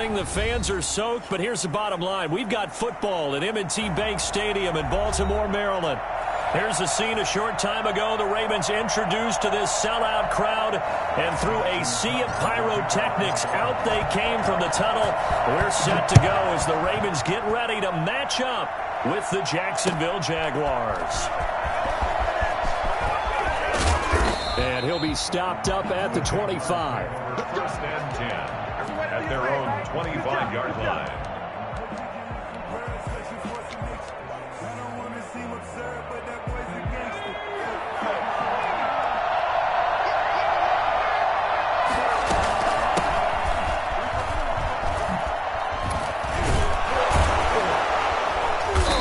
morning. The fans are soaked, but here's the bottom line. We've got football at M&T Bank Stadium in Baltimore, Maryland. Here's the scene a short time ago. The Ravens introduced to this sellout crowd, and through a sea of pyrotechnics, out they came from the tunnel. We're set to go as the Ravens get ready to match up with the Jacksonville Jaguars. And he'll be stopped up at the 25. First and 10 at their own 25-yard line.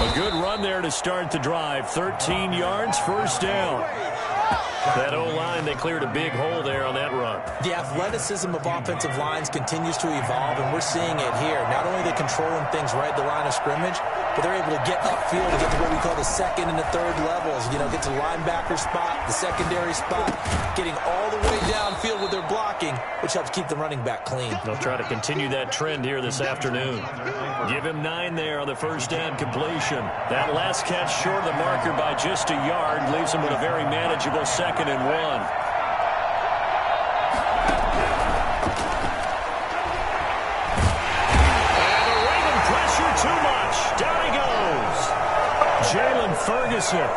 A good run there to start the drive. 13 yards, first down. That O-line, they cleared a big hole there on that run. The athleticism of offensive lines continues to evolve, and we're seeing it here. Not only are they controlling things right at the line of scrimmage, but they're able to get upfield to get to what we call the second and the third levels. You know, get to linebacker spot, the secondary spot, getting all the way downfield with their blocking, which helps keep the running back clean. They'll try to continue that trend here this afternoon. Give him 9 there on the first down completion. That last catch short of the marker by just a yard leaves him with a very manageable 2nd and 1. Jalen Ferguson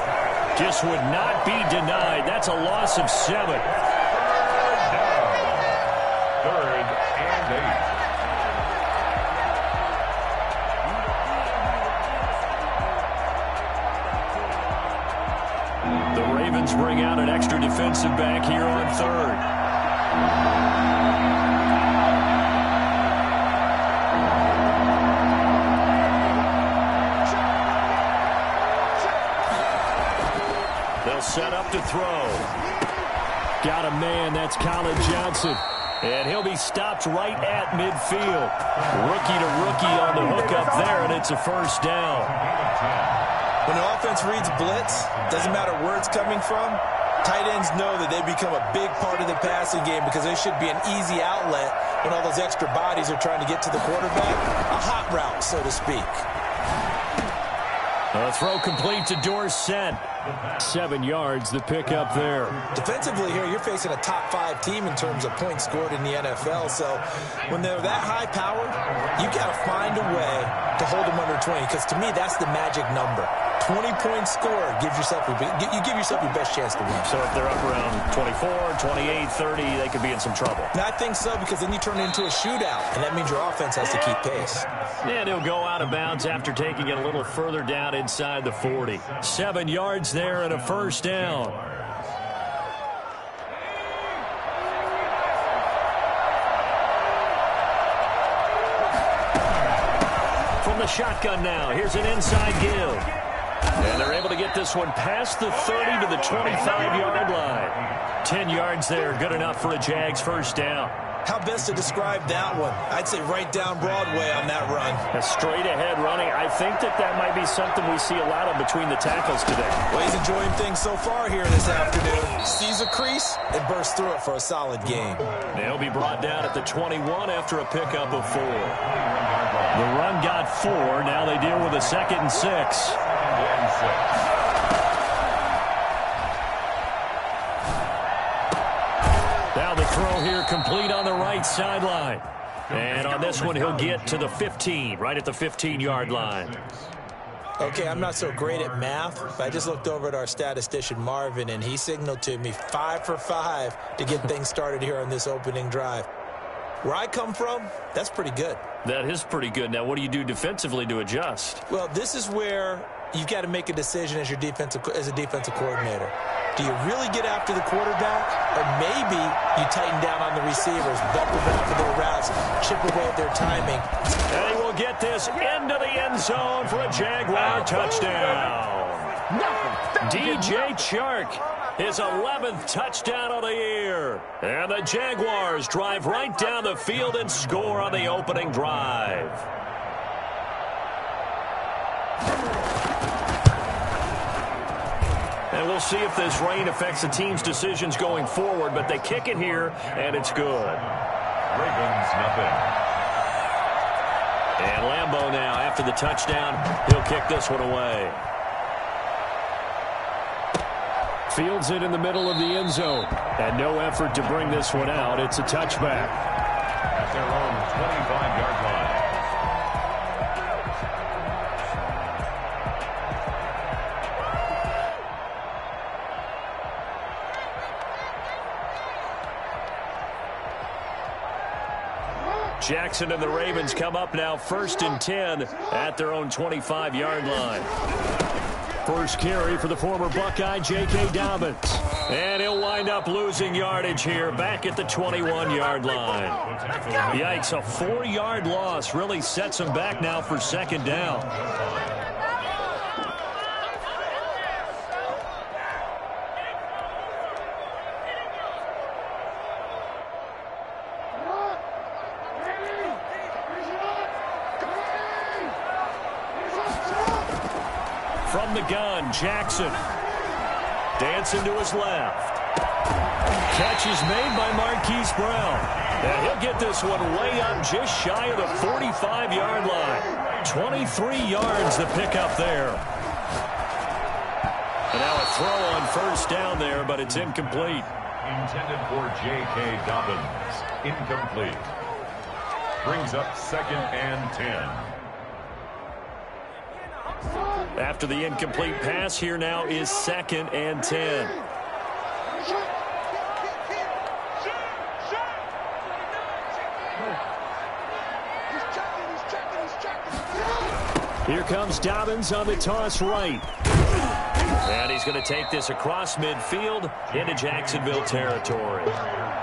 just would not be denied. That's a loss of 7. Third and 8. The Ravens bring out an extra defensive back here on 3rd. Set up to throw. Got a man. That's Colin Johnson. And he'll be stopped right at midfield. Rookie to rookie on the hookup there, and it's a first down. When the offense reads blitz, doesn't matter where it's coming from, tight ends know that they become a big part of the passing game because they should be an easy outlet when all those extra bodies are trying to get to the quarterback. A hot route, so to speak. A throw complete to Dorsett. 7 yards, the pickup there. Defensively here, you're facing a top 5 team in terms of points scored in the NFL. So when they're that high powered, you got to find a way to hold them under 20. Because to me, that's the magic number. 20 points scored gives yourself you give yourself your best chance to win. So if they're up around 24, 28, 30, they could be in some trouble. And I think so, because then you turn it into a shootout, and that means your offense has to keep pace. And he'll go out of bounds after taking it a little further down inside the 40. 7 yards there and a first down. From the shotgun now, here's an inside give. And they're able to get this one past the 30 to the 25-yard line. 10 yards there, good enough for a Jags first down. How best to describe that one? I'd say right down Broadway on that run. A straight-ahead running. I think that might be something we see a lot of between the tackles today. Well, he's enjoying things so far here this afternoon. Sees a crease and bursts through it for a solid game. They'll be brought down at the 21 after a pickup of 4. The run got 4. Now they deal with a 2nd and 6. Now the throw here complete on the right sideline. And on this one, he'll get to the 15, right at the 15-yard line. Okay, I'm not so great at math, but I just looked over at our statistician, Marvin, and he signaled to me 5 for 5 to get things started here on this opening drive. Where I come from, that's pretty good. That is pretty good. Now, what do you do defensively to adjust? Well, this is where you've got to make a decision as a defensive coordinator. Do you really get after the quarterback, or maybe you tighten down on the receivers, buckle down for their routes, chip away at their timing? And he will get this into the end zone for a Jaguar touchdown. DJ Chark, his 11th touchdown of the year. And the Jaguars drive right down the field and score on the opening drive. And we'll see if this rain affects the team's decisions going forward, but they kick it here, and it's good. Ravens nothing. Romo now. After the touchdown, he'll kick this one away. Fields it in the middle of the end zone. And no effort to bring this one out. It's a touchback. At their own 25-yard line. Jackson and the Ravens come up now 1st and 10 at their own 25-yard line. First carry for the former Buckeye, J.K. Dobbins. And he'll wind up losing yardage here back at the 21-yard line. Yikes, a 4-yard loss really sets him back now for 2nd down. From the gun, Jackson. Dancing to his left. Catch is made by Marquise Brown. And he'll get this one way up just shy of the 45-yard line. 23 yards to pick up there. And now a throw on 1st down there, but it's incomplete. Intended for J.K. Dobbins. Incomplete. Brings up 2nd and 10. After the incomplete pass, here now is 2nd and 10. Here comes Dobbins on the toss right. And he's going to take this across midfield into Jacksonville territory.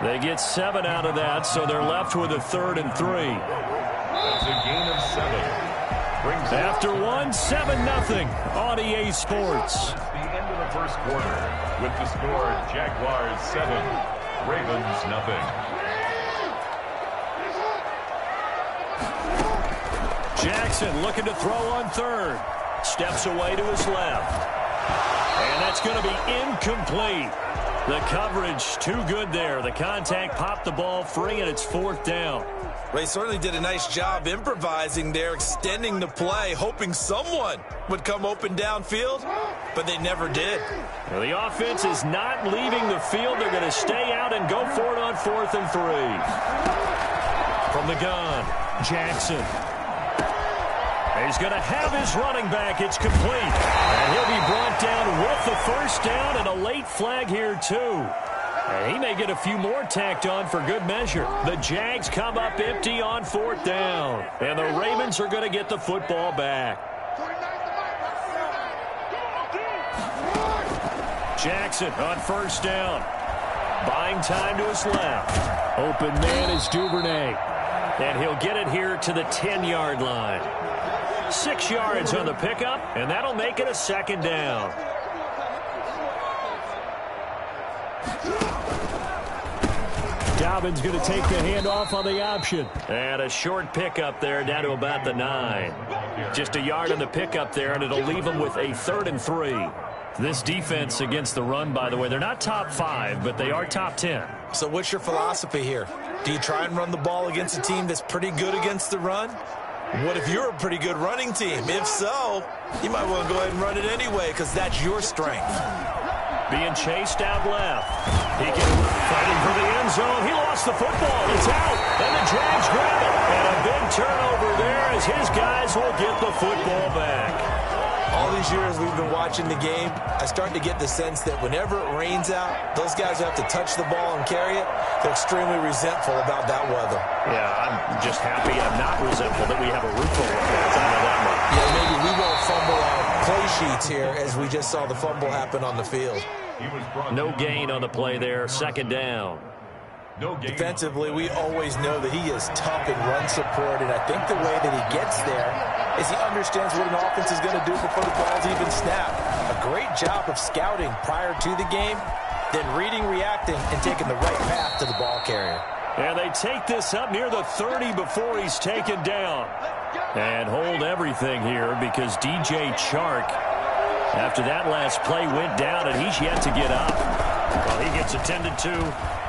They get 7 out of that, so they're left with a 3rd and 3. That's a gain of 7. After 1, 7-0 on EA Sports. The end of the 1st quarter with the score Jaguars 7, Ravens 0. Jackson looking to throw on 3rd. Steps away to his left. And that's going to be incomplete. The coverage too good there. The contact popped the ball free, and it's 4th down. They certainly did a nice job improvising there, extending the play, hoping someone would come open downfield, but they never did. Well, the offense is not leaving the field. They're going to stay out and go for it on 4th and 3. From the gun, Jackson. He's going to have his running back. It's complete. And he'll be brought down with the 1st down and a late flag here, too. And he may get a few more tacked on for good measure. The Jags come up empty on 4th down. And the Ravens are going to get the football back. Jackson on 1st down. Buying time to his left. Open man is Duvernay. And he'll get it here to the 10-yard line. 6 yards on the pickup, and that'll make it a 2nd down. Dobbins going to take the handoff on the option. And a short pickup there down to about the 9. Just a yard on the pickup there, and it'll leave them with a 3rd and 3. This defense against the run, by the way, they're not top 5, but they are top 10. So what's your philosophy here? Do you try and run the ball against a team that's pretty good against the run? What if you're a pretty good running team? If so, you might want to go ahead and run it anyway because that's your strength. Being chased out left. He can fighting for the end zone. He lost the football. It's out. And the Jags grab it. And a big turnover there as his guys will get the football back. All these years we've been watching the game, I start to get the sense that whenever it rains out, those guys who have to touch the ball and carry it, they're extremely resentful about that weather. Yeah, I'm just happy I'm not resentful that we have a roof over our heads. I know that much. Yeah, maybe we won't fumble our play sheets here as we just saw the fumble happen on the field. No gain on the play there, 2nd down. Defensively, we always know that he is tough in run support, and I think the way that he gets there is he understands what an offense is going to do before the ball's even snapped. A great job of scouting prior to the game, then reading, reacting, and taking the right path to the ball carrier. And they take this up near the 30 before he's taken down. And hold everything here because DJ Chark, after that last play, went down, and he's yet to get up. Well, he gets attended to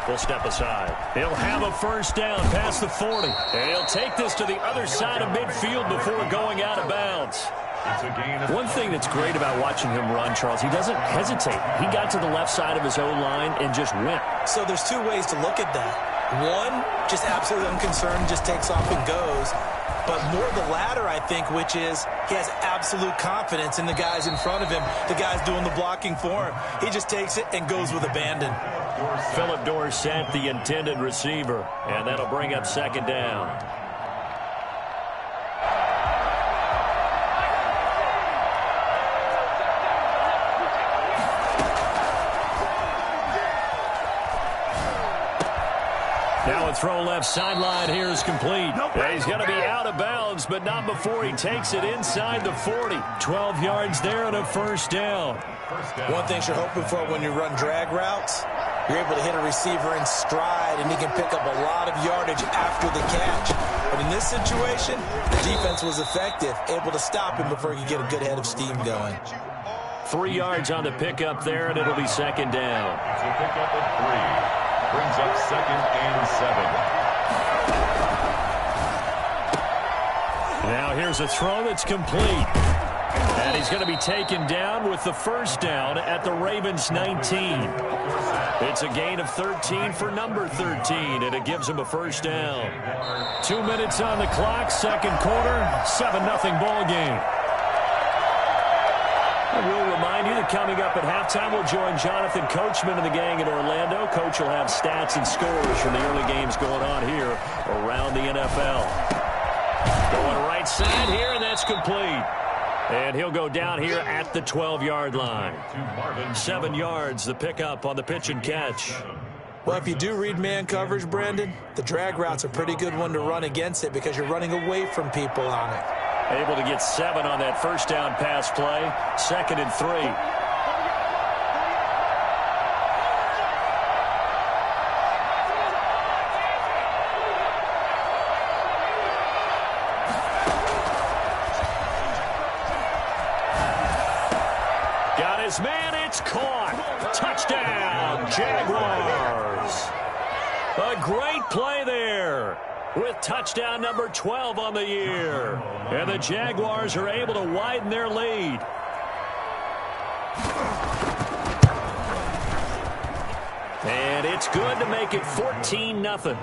will step aside. He'll have a first down past the 40. And he'll take this to the other side of midfield before going out of bounds. It's a gain of One thing that's great about watching him run, Charles, he doesn't hesitate. He got to the left side of his own line and just went. So there's two ways to look at that. One, just absolutely unconcerned, just takes off and goes. But more the latter, I think, which is he has absolute confidence in the guys in front of him, the guys doing the blocking for him. He just takes it and goes with abandon. Philip Dorsett, the intended receiver, and that'll bring up second down. Now a throw left sideline here is complete. He's going to be out of bounds, but not before he takes it inside the 40. 12 yards there and a first down. One thing you're hoping for when you run drag routes, you're able to hit a receiver in stride, and he can pick up a lot of yardage after the catch. But in this situation, the defense was effective, able to stop him before he could get a good head of steam going. 3 yards on the pickup there, and it'll be second down. It's a pickup of 3. Brings up 2nd and 7. Now here's a throw that's complete. And he's going to be taken down with the first down at the Ravens 19. It's a gain of 13 for number 13, and it gives him a first down. 2 minutes on the clock, second quarter, 7-0 ball game. And we'll remind you that coming up at halftime, we'll join Jonathan Coachman and the gang in Orlando. Coach will have stats and scores from the early games going on here around the NFL. Going right side here, and that's complete. And he'll go down here at the 12-yard line. 7 yards, the pickup on the pitch and catch. Well, if you do read man coverage, Brandon, the drag route's a pretty good one to run against it because you're running away from people on it. Able to get 7 on that first down pass play. 2nd and 3. Got his man, it's caught. Touchdown, Jaguars. A great play there, with touchdown number 12 on the year. And the Jaguars are able to widen their lead. And it's good to make it 14-0.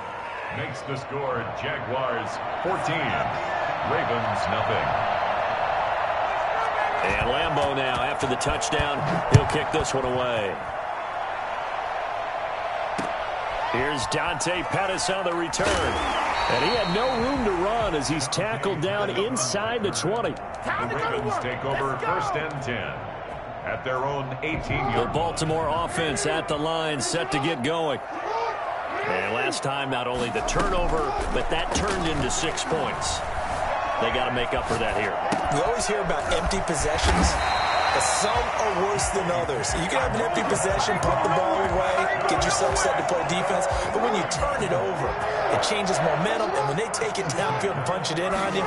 Makes the score Jaguars 14. Ravens nothing. And Lambeau now, after the touchdown, he'll kick this one away. Here's Dante Pettis on the return. And he had no room to run as he's tackled down inside the 20. The Ravens take over 1st and 10 at their own 18-yard. The Baltimore offense at the line, set to get going. And last time, not only the turnover, but that turned into 6 points. They got to make up for that here. We always hear about empty possessions, but some are worse than others. You can have an empty possession, pump the ball away, get yourself set to play defense, but when you turn it over, it changes momentum, and when they take it downfield and punch it in on you,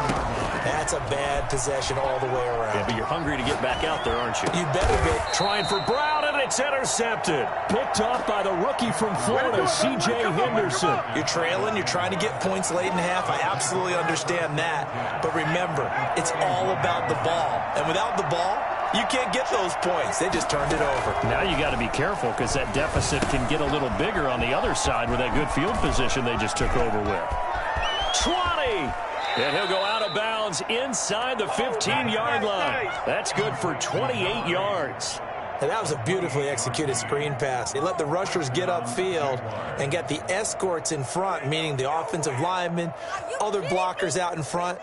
that's a bad possession all the way around. Yeah, but you're hungry to get back out there, aren't you? You better be. Trying for Brown, and it's intercepted. Picked off by the rookie from Florida, C.J. Henderson. You're trailing. You're trying to get points late in the half. I absolutely understand that. But remember, it's all about the ball. And without the ball, you can't get those points. They just turned it over. Now you got to be careful because that deficit can get a little bigger on the other side with that good field position they just took over with. 20! And he'll go out of bounds inside the 15-yard line. That's good for 28 yards. And that was a beautifully executed screen pass. They let the rushers get upfield and get the escorts in front, meaning the offensive linemen, other blockers out in front,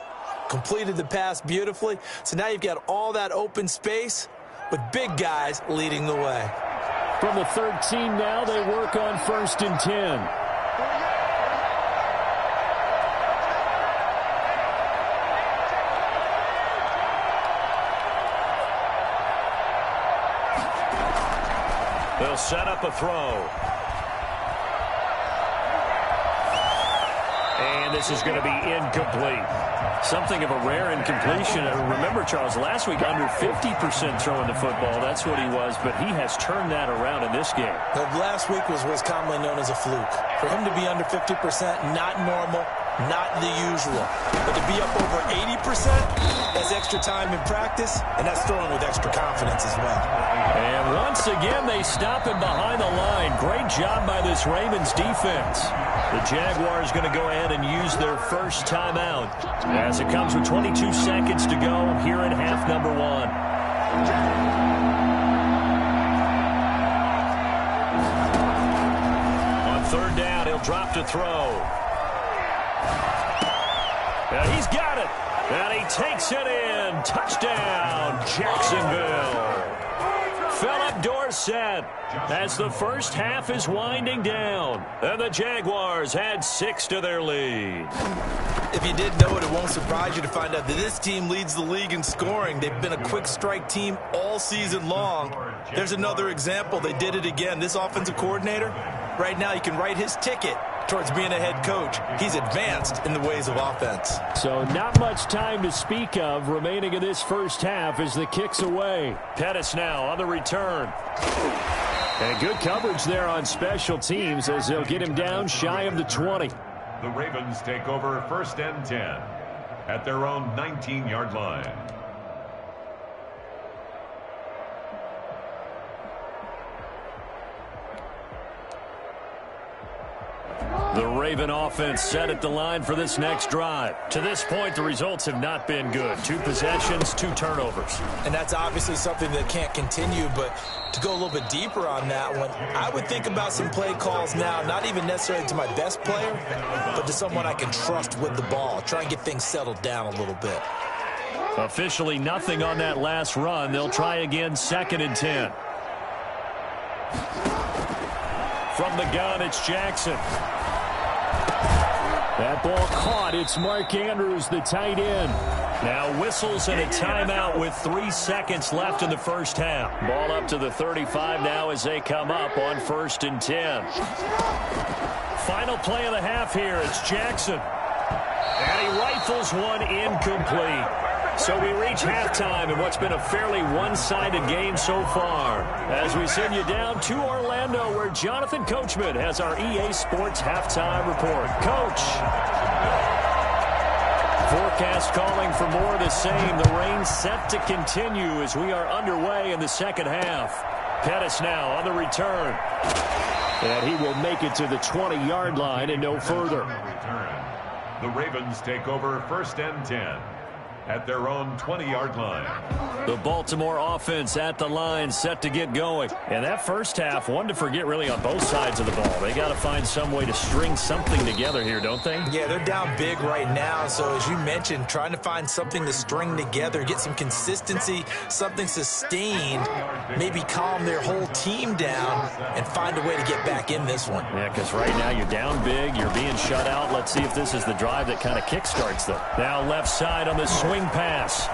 completed the pass beautifully. So now you've got all that open space with big guys leading the way. From the 13 now, they work on 1st and 10. They'll set up a throw. And this is going to be incomplete. Something of a rare incompletion. Remember, Charles, last week under 50% throwing the football. That's what he was, but he has turned that around in this game. Last week was what's commonly known as a fluke. For him to be under 50%, not normal, not the usual. But to be up over 80%, that's extra time in practice, and that's throwing with extra confidence as well. And once again, they stop him behind the line. Great job by this Ravens defense. The Jaguars going to go ahead and use their first timeout as it comes with 22 seconds to go here in half number 1. On third down, he'll drop to throw. And he's got it. And he takes it in. Touchdown, Jacksonville. Philip Dorsett as the first half is winding down. And the Jaguars add 6 to their lead. If you didn't know it, it won't surprise you to find out that this team leads the league in scoring. They've been a quick strike team all season long. There's another example. They did it again. This offensive coordinator, right now, you can write his ticket towards being a head coach. He's advanced in the ways of offense. So not much time to speak of remaining in this first half as the kick's away. Pettis now on the return. And good coverage there on special teams as they'll get him down shy of the 20. The Ravens take over 1st and 10 at their own 19-yard line. The Raven offense set at the line for this next drive. To this point, the results have not been good. 2 possessions, 2 turnovers. And that's obviously something that can't continue, but to go a little bit deeper on that one, I would think about some play calls now, not even necessarily to my best player, but to someone I can trust with the ball. Try and get things settled down a little bit. Officially nothing on that last run. They'll try again 2nd and 10. From the gun, it's Jackson. That ball caught. It's Mark Andrews, the tight end. Now whistles and a timeout with 3 seconds left in the first half. Ball up to the 35 now as they come up on 1st and 10. Final play of the half here. It's Jackson. And he rifles one incomplete. So we reach halftime in what's been a fairly one-sided game so far. As we send you down to Orlando, where Jonathan Coachman has our EA Sports halftime report. Coach. Forecast calling for more of the same. The rain set to continue as we are underway in the second half. Pettis now on the return. And he will make it to the 20-yard line and no further. The Ravens take over 1st and 10 at their own 20-yard line. The Baltimore offense at the line, set to get going. And that first half, one to forget really on both sides of the ball. They got to find some way to string something together here, don't they? Yeah, they're down big right now. So as you mentioned, trying to find something to string together, get some consistency, something sustained, maybe calm their whole team down and find a way to get back in this one. Yeah, because right now you're down big, you're being shut out. Let's see if this is the drive that kind of kickstarts them. Now left side on the swing pass.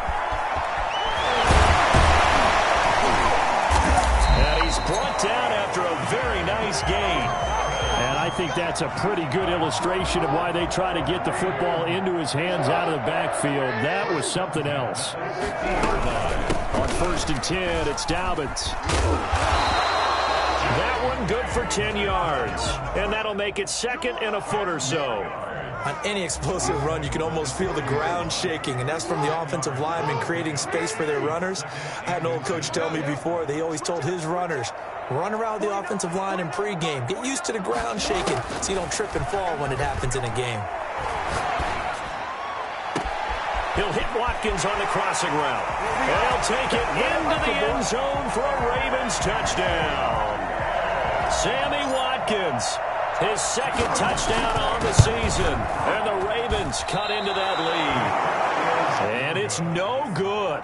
And he's brought down after a very nice gain. And I think that's a pretty good illustration of why they try to get the football into his hands out of the backfield. That was something else. On 1st and 10, it's Dobbins. That one good for 10 yards. And that'll make it 2nd and a foot or so. On any explosive run, you can almost feel the ground shaking, and that's from the offensive linemen creating space for their runners. I had an old coach tell me before, they always told his runners, run around the offensive line in pregame. Get used to the ground shaking so you don't trip and fall when it happens in a game. He'll hit Watkins on the crossing route. And he'll take it into the end zone for a Ravens touchdown. Sammy Watkins. His 2nd touchdown on the season. And the Ravens cut into that lead. And it's no good.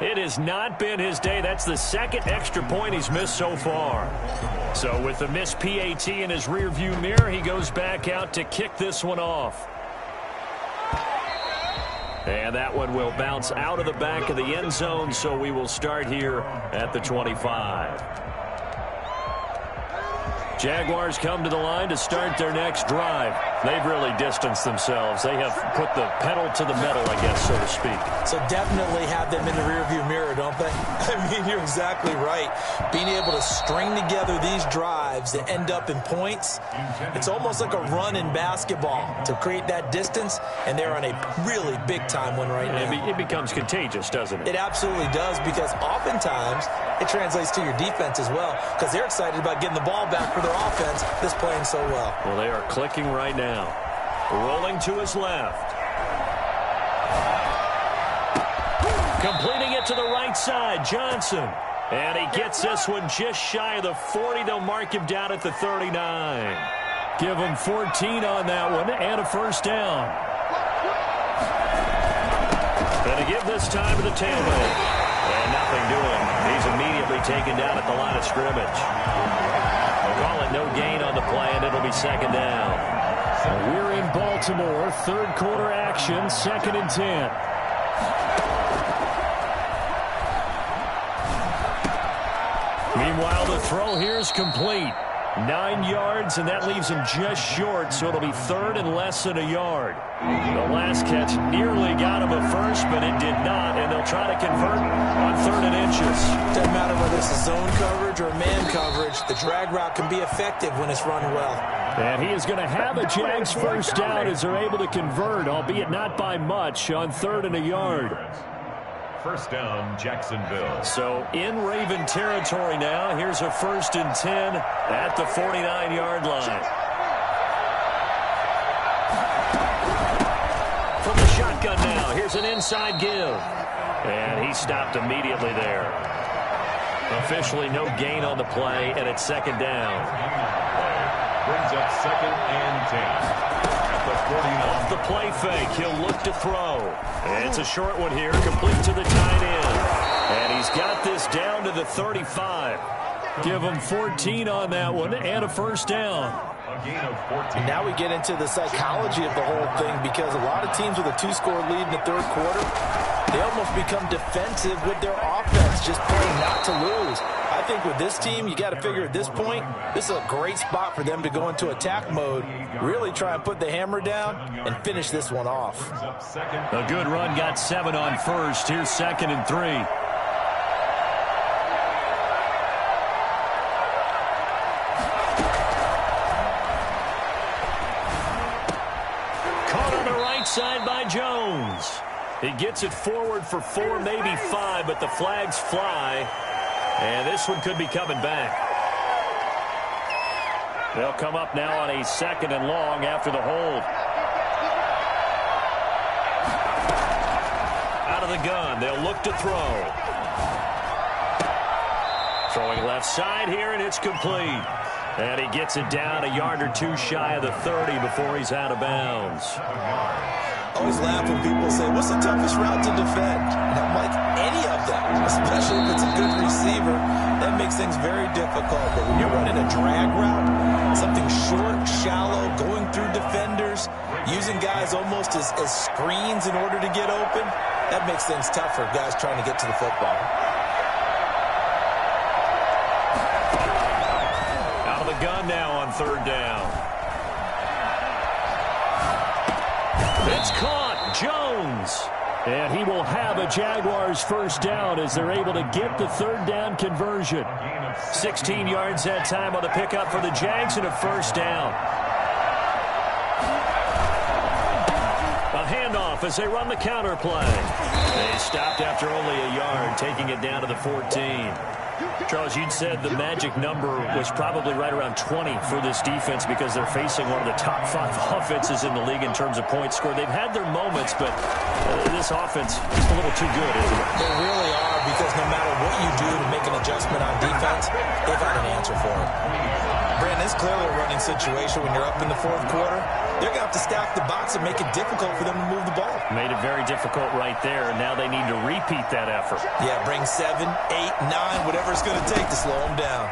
It has not been his day. That's the 2nd extra point he's missed so far. So with the missed PAT in his rearview mirror, he goes back out to kick this one off. And that one will bounce out of the back of the end zone, so we will start here at the 25. Jaguars come to the line to start their next drive. They've really distanced themselves. They have put the pedal to the metal, I guess, so to speak. So definitely have them in the rearview mirror, don't they? I mean, you're exactly right. Being able to string together these drives that end up in points, it's almost like a run in basketball to create that distance, and they're on a really big-time one right now. It becomes contagious, doesn't it? It absolutely does, because oftentimes it translates to your defense as well, because they're excited about getting the ball back for their offense that's playing so well. Well, they are clicking right now. Rolling to his left. Completing it to the right side, Johnson. And he gets this one just shy of the 40. They'll mark him down at the 39. Give him 14 on that one and a first down. And to give this time to the tailback. And nothing doing. He's immediately taken down at the line of scrimmage. They'll call it no gain on the play, and it'll be second down. We're in Baltimore, third quarter action, 2nd and 10. Meanwhile, the throw here is complete. 9 yards, and that leaves him just short, so it'll be third and less than a yard. The last catch nearly got him a first, but it did not, and they'll try to convert on 3rd and inches. Doesn't matter whether it's a zone coverage or man coverage, the drag route can be effective when it's run well. And he is going to have a Jags first down as they're able to convert, albeit not by much, on 3rd and a yard. First down, Jacksonville. So in Raven territory now. Here's a 1st and 10 at the 49-yard line. From the shotgun now, here's an inside give. And he stopped immediately there. Officially no gain on the play, and it's second down. Brings up 2nd and 10. Off the play fake, he'll look to throw. And it's a short one here, complete to the tight end. And he's got this down to the 35. Give him 14 on that one and a first down. A gain of 14. Now we get into the psychology of the whole thing, because a lot of teams with a 2-score lead in the third quarter, they almost become defensive with their offense, just playing not to lose. I think with this team, you got to figure at this point, this is a great spot for them to go into attack mode, really try and put the hammer down and finish this one off. A good run, got 7 on first. Here's 2nd and 3. Caught on the right side by Jones. He gets it forward for 4, maybe 5, but the flags fly. And this one could be coming back. They'll come up now on a 2nd and long after the hold. Out of the gun, they'll look to throw. Throwing left side here, and it's complete. And he gets it down a yard or 2 shy of the 30 before he's out of bounds. I always laugh when people say, what's the toughest route to defend? And I'm like, any of them, especially if it's a good receiver. That makes things very difficult. But when you're running a drag route, something short, shallow, going through defenders, using guys almost as screens in order to get open, that makes things tough for guys trying to get to the football. Out of the gun now on 3rd down. It's caught. Jones. And he will have a Jaguars first down as they're able to get the 3rd down conversion. 16 yards that time on the pickup for the Jags and a first down. A handoff as they run the counter play. They stopped after only a yard, taking it down to the 14. Charles, you'd said the magic number was probably right around 20 for this defense because they're facing one of the top 5 offenses in the league in terms of points scored. They've had their moments, but this offense is a little too good, isn't it? They really are, because no matter what you do to make an adjustment on defense, they've had an answer for it. Brandon, it's clearly a running situation when you're up in the 4th quarter. They're going to have to stack the box and make it difficult for them to move the ball. Made it very difficult right there, and now they need to repeat that effort. Yeah, bring 7, 8, 9, whatever it's going to take to slow them down.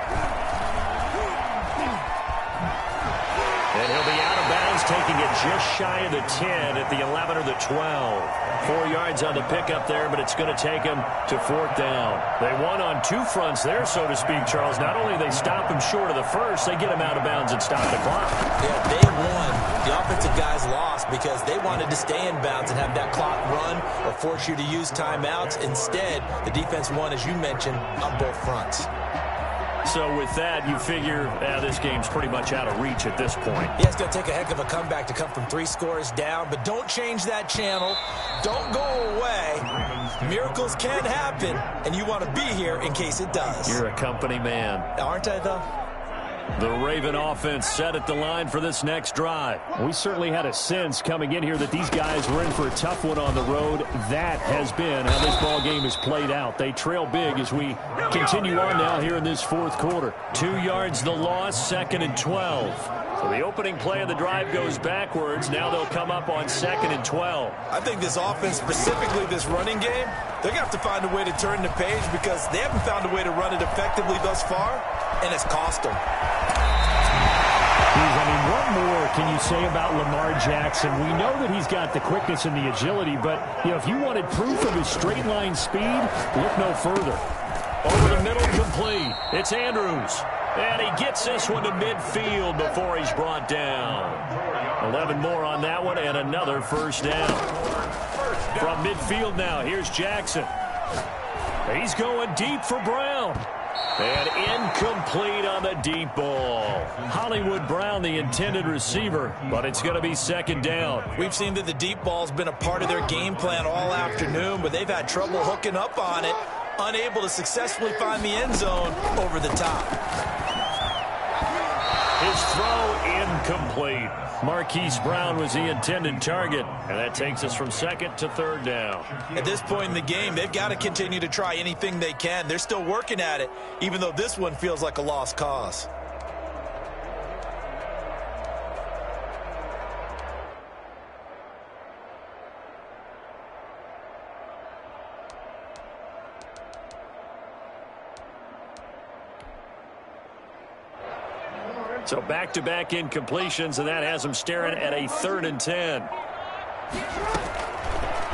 And he'll be out of bounds to taking it just shy of the 10 at the 11 or the 12. 4 yards on the pickup there, but it's going to take them to 4th down. They won on 2 fronts there, so to speak, Charles. Not only they stop them short of the first, they get them out of bounds and stop the clock. Yeah, they won. The offensive guys lost because they wanted to stay in bounds and have that clock run or force you to use timeouts. Instead, the defense won, as you mentioned, on both fronts. So with that, you figure this game's pretty much out of reach at this point. Yeah, it's going to take a heck of a comeback to come from 3 scores down, but don't change that channel. Don't go away. Miracles can happen, and you want to be here in case it does. You're a company man. Aren't I, though? The Raven offense set at the line for this next drive. We certainly had a sense coming in here that these guys were in for a tough one on the road. That has been how this ball game is played out. They trail big as we continue on now here in this 4th quarter. 2 yards the loss, 2nd and 12. So the opening play of the drive goes backwards. Now they'll come up on 2nd and 12. I think this offense, specifically this running game, they're going to have to find a way to turn the page because they haven't found a way to run it effectively thus far, and it's cost them. I mean, what more can you say about Lamar Jackson? We know that he's got the quickness and the agility, but, you know, if you wanted proof of his straight line speed, look no further. Over the middle, complete. It's Andrews. And he gets this one to midfield before he's brought down. 11 more on that one and another first down. From midfield now, here's Jackson. He's going deep for Brown. And incomplete on the deep ball. Hollywood Brown, the intended receiver, but it's going to be 2nd down. We've seen that the deep ball's been a part of their game plan all afternoon, but they've had trouble hooking up on it, unable to successfully find the end zone over the top. His throw incomplete. Marquise Brown was the intended target, and that takes us from 2nd to 3rd down. At this point in the game, they've got to continue to try anything they can. They're still working at it, even though this one feels like a lost cause. So back-to-back incompletions, and that has him staring at a 3rd and 10.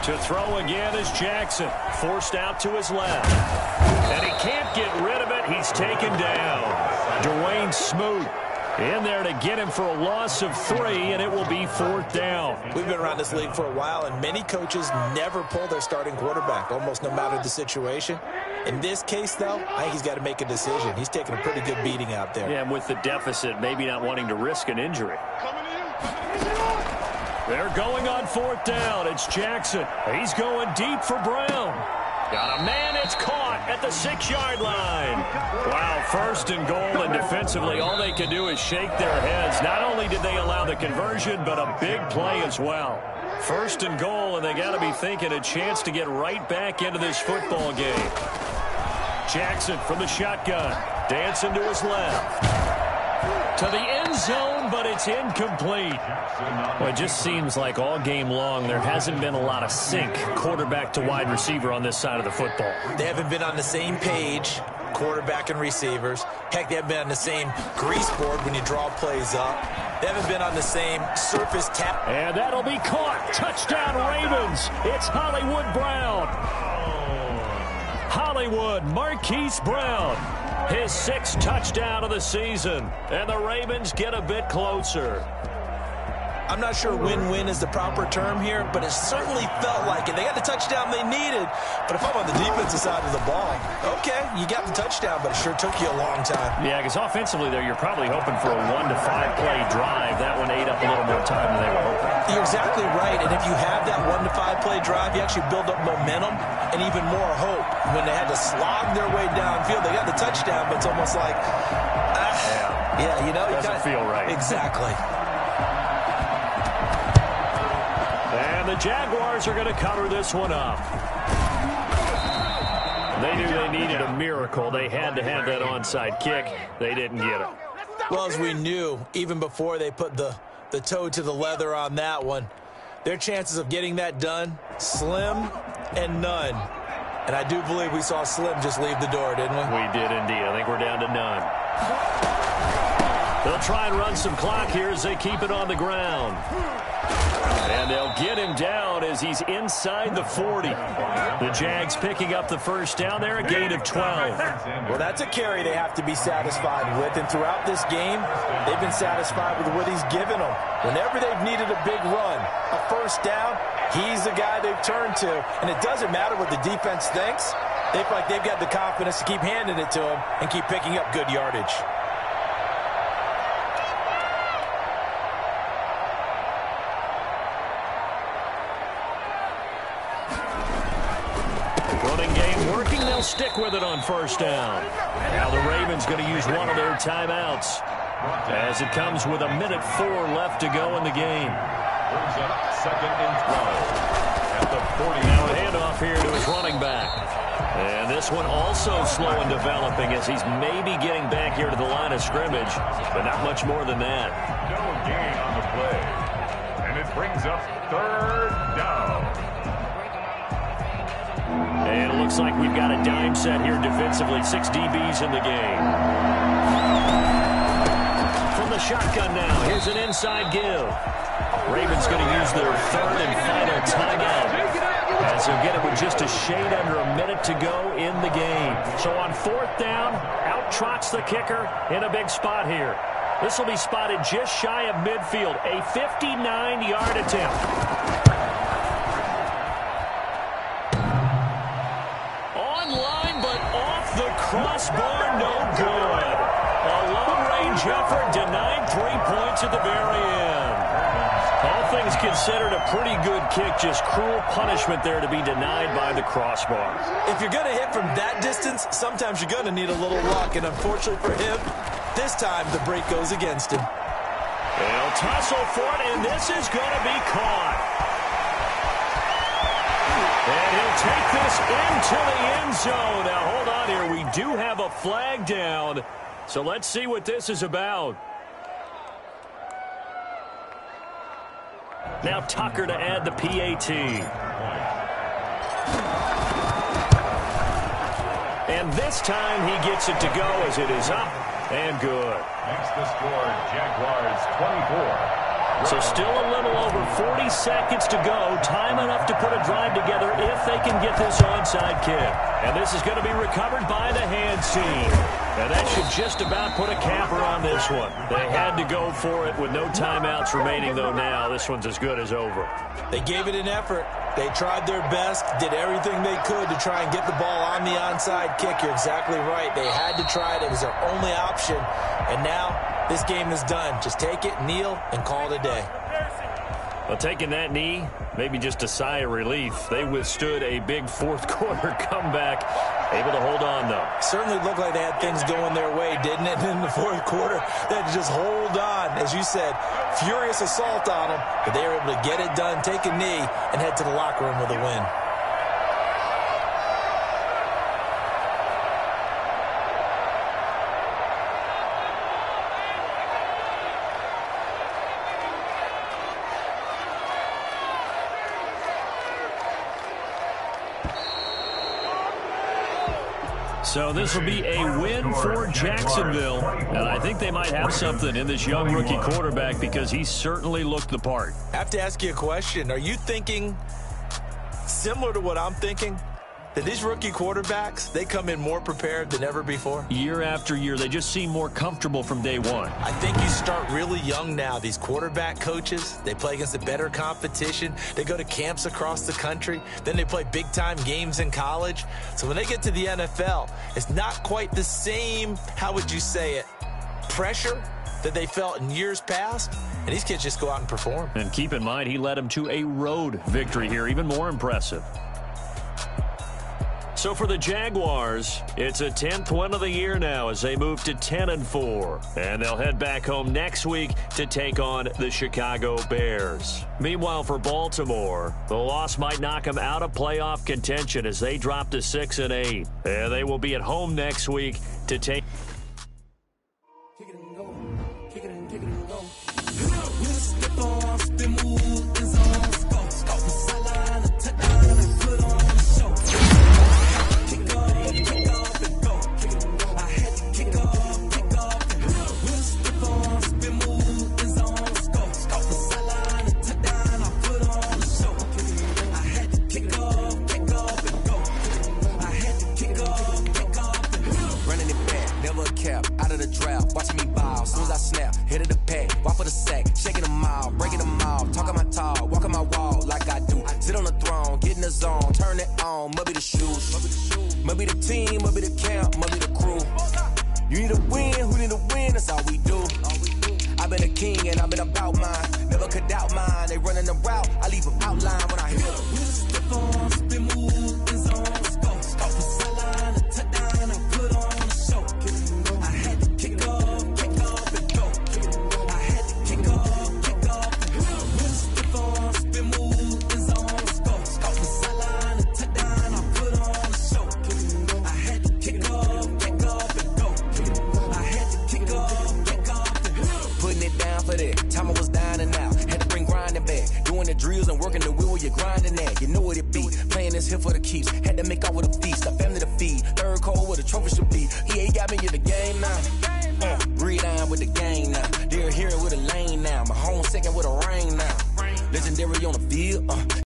To throw again is Jackson, forced out to his left. And he can't get rid of it. He's taken down. Dwayne Smoot in there to get him for a loss of 3, and it will be 4th down. We've been around this league for a while, and many coaches never pull their starting quarterback, almost no matter the situation. In this case, though, I think he's got to make a decision. He's taking a pretty good beating out there. Yeah, and with the deficit, maybe not wanting to risk an injury. They're going on 4th down. It's Jackson. He's going deep for Brown. Got a man, it's caught at the 6-yard line. Wow, 1st and goal, and defensively, all they can do is shake their heads. Not only did they allow the conversion, but a big play as well. 1st and goal, and they got to be thinking a chance to get right back into this football game. Jackson from the shotgun, dancing to his left. To the end zone, but it's incomplete. Well, it just seems like all game long there hasn't been a lot of sync quarterback to wide receiver on this side of the football. They haven't been on the same page, quarterback and receivers. Heck, they haven't been on the same grease board when you draw plays up. They haven't been on the same surface tap. And that'll be caught. Touchdown, Ravens. It's Hollywood Brown. Hollywood, Marquise Brown. His 6th touchdown of the season. And the Ravens get a bit closer. I'm not sure win-win is the proper term here, but it certainly felt like it. They got the touchdown they needed, but if I'm on the defensive side of the ball, okay, you got the touchdown, but it sure took you a long time. Yeah, because offensively there, you're probably hoping for a 1 to 5 play drive. That one ate up a little more time than they were hoping. You're exactly right, and if you have that 1 to 5 play drive, you actually build up momentum and even more hope. When they had to slog their way downfield, they got the touchdown, but it's almost like, yeah, you know, doesn't feel right. Exactly. And the Jaguars are going to cover this one up. They knew they needed a miracle. They had to have that onside kick. They didn't get it. Well, as we knew, even before they put the toe to the leather on that one, their chances of getting that done, slim and none. And I do believe we saw Slim just leave the door, didn't we? We did indeed. I think we're down to none. They'll try and run some clock here as they keep it on the ground. And they'll get him down as he's inside the 40. The Jags picking up the first down there, a gain of 12. Well, that's a carry they have to be satisfied with. And throughout this game, they've been satisfied with what he's given them. Whenever they've needed a big run, a first down, he's the guy they've turned to. And it doesn't matter what the defense thinks. They feel like they've got the confidence to keep handing it to him and keep picking up good yardage. Running game working. They'll stick with it on first down. Now the Ravens going to use one of their timeouts as it comes with 1:04 left to go in the game. Brings up 2nd and 12 at the 40. Now a handoff here to his running back. And this one also slow in developing as he's maybe getting back here to the line of scrimmage, but not much more than that. No gain on the play. And it brings up 3rd down. And it looks like we've got a dime set here defensively. 6 DBs in the game. From the shotgun now, here's an inside give. Ravens going to use their 3rd and final timeout, as they'll get it with just a shade under a minute to go in the game. So on 4th down, out trots the kicker in a big spot here. This will be spotted just shy of midfield, a 59-yard attempt. Online, but off the crossbar, no good. A long-range effort denied 3 points at the very end. All things considered, a pretty good kick. Just cruel punishment there to be denied by the crossbar. If you're going to hit from that distance, sometimes you're going to need a little luck. And unfortunately for him, this time the break goes against him. They'll tussle for it, and this is going to be caught. And he'll take this into the end zone. Now, hold on here. We do have a flag down. So let's see what this is about. Now Tucker to add the PAT. And this time he gets it to go as it is up and good. Makes the score Jaguars 24. So still a little over 40 seconds to go. Time enough to put a drive together if they can get this onside kick. And this is going to be recovered by the hands team. And that should just about put a capper on this one. They had to go for it with no timeouts remaining, though now. This one's as good as over. They gave it an effort. They tried their best, did everything they could to try and get the ball on the onside kick. You're exactly right. They had to try it. It was their only option. And now this game is done. Just take it, kneel, and call it a day. Well, taking that knee, maybe just a sigh of relief. They withstood a big fourth-quarter comeback. Able to hold on, though. Certainly looked like they had things going their way, didn't it? In the fourth quarter, they had to just hold on. As you said, furious assault on them, but they were able to get it done, take a knee, and head to the locker room with a win. So this will be a win for Jacksonville. And I think they might have something in this young rookie quarterback because he certainly looked the part. I have to ask you a question. Are you thinking similar to what I'm thinking? That these rookie quarterbacks, they come in more prepared than ever before? Year after year, they just seem more comfortable from day one. I think you start really young now. These quarterback coaches, they play against a better competition. They go to camps across the country. Then they play big-time games in college. So when they get to the NFL, it's not quite the same, how would you say it, pressure that they felt in years past. And these kids just go out and perform. And keep in mind, he led them to a road victory here, even more impressive. So for the Jaguars, it's a 10th win of the year now as they move to 10-4. And they'll head back home next week to take on the Chicago Bears. Meanwhile, for Baltimore, the loss might knock them out of playoff contention as they drop to 6-8. And they will be at home next week to take... turn it on, maybe the shoes. Maybe the team, maybe the camp, maybe the crew. You need a win, who need a win, that's all we do. I've been a king and I've been about mine. Never could doubt mine, they running the route, I leave them outline when I hit them. Step on, spin move, is on, scope. The sideline, a touchdown, I put on a show. I had to kick off and go. I had to kick off and go. Step on, spin move, is on, scope. The sideline, a touchdown, I put on a show. I had to kick off and go. I had to kick off and go. Putting it down for that. Time I was down and out. Had to bring grinding back. Doing the drills and working the wheel where you're grinding at. You know what it be. Playing this here for the keeps. Had to make out with a feast. A family to feed. Third cold where the trophy should be. EA got me in the game now. Breed on with the game now. They're here with a lane now. My home second with a ring now. Legendary on the field.